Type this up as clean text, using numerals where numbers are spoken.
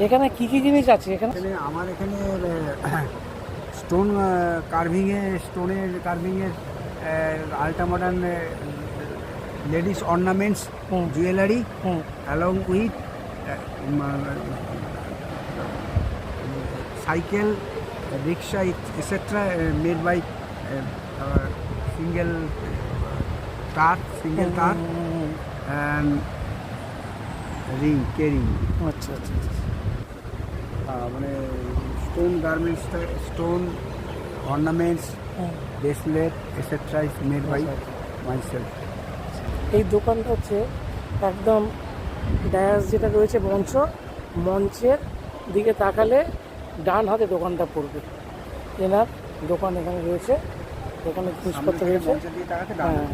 এখানে কি কি জিনিস আছে এখানে? আমার এখানে স্টোন স্টোনের কার্ভিংয়ের ultra modern ladies ornaments jewellery along with cycle rickshaw etcetera made by single car and ring carrying. আচ্ছা আচ্ছা মানে স্টোন গার্মেন্টসটা stone ornaments bracelet etcetera is made by myself. এই দোকানটা হচ্ছে একদম ড্যাশ যেটা রয়েছে মঞ্চের দিকে তাকালে ডান হাতে দোকানটা পড়বে। এনার দোকান এখানে রয়েছে, দোকানে জিনিসপত্র রয়েছে। মঞ্চের দিকে তাকাতে ডান হ্যাঁ।